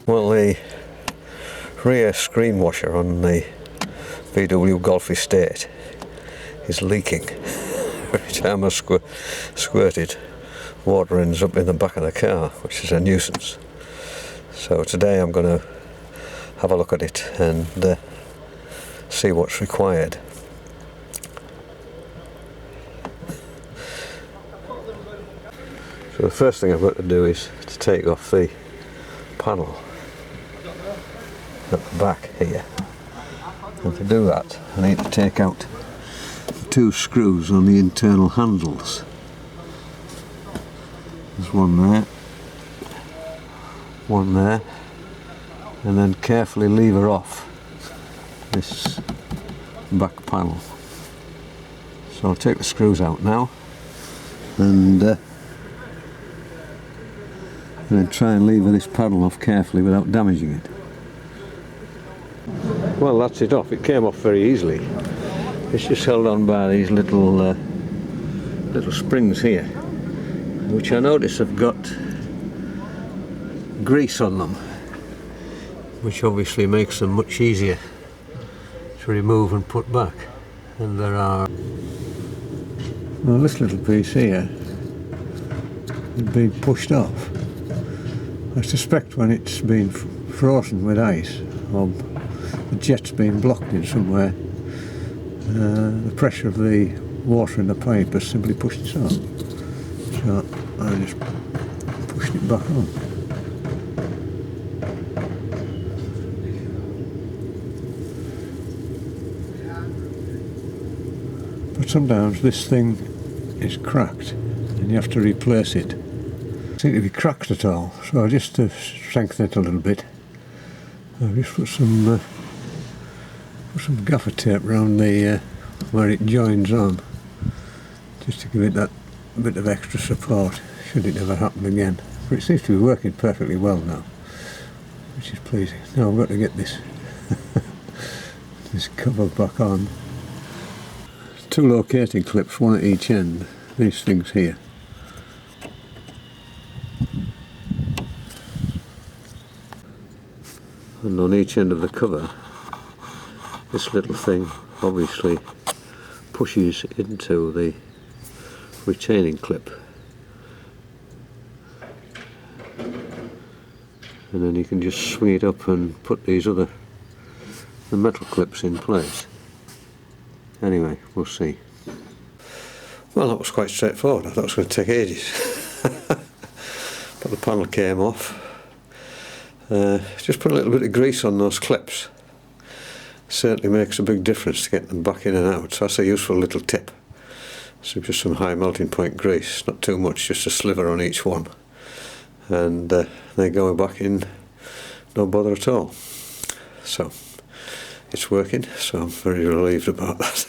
Well, the rear screen washer on the VW Golf Estate is leaking. Every time I squirt it, water ends up in the back of the car, which is a nuisance. So today I'm going to have a look at it and see what's required. So the first thing I've got to do is to take off the panel at the back here, and to do that I need to take out the two screws on the internal handles. There's one there, and then carefully lever off this back panel. So I'll take the screws out now and then try and lever this panel off carefully without damaging it. Well, that's it off. It came off very easily. It's just held on by these little springs here, which I notice have got grease on them, which obviously makes them much easier to remove and put back. And there are, well, this little piece here is being pushed off. I suspect when it's been frozen with ice, or the jet's been blocked in somewhere, the pressure of the water in the pipe has simply pushed it off. So I just pushed it back on. But sometimes this thing is cracked and you have to replace it. It doesn't seem to be cracked at all, so just to strengthen it a little bit, I've just put some gaffer tape around the where it joins on, just to give it that bit of extra support should it ever happen again. But it seems to be working perfectly well now, which is pleasing. Now I've got to get this this cover back on. Two locating clips, one at each end, these things here. And on each end of the cover, this little thing obviously pushes into the retaining clip, and then you can just swing it up and put the metal clips in place. Anyway, we'll see. Well, that was quite straightforward. I thought it was going to take ages. But the panel came off. Just put a little bit of grease on those clips. Certainly makes a big difference to get them back in and out. So that's a useful little tip. So just some high melting point grease, not too much, just a sliver on each one. And they go back in, no bother at all. So it's working, so I'm very relieved about that.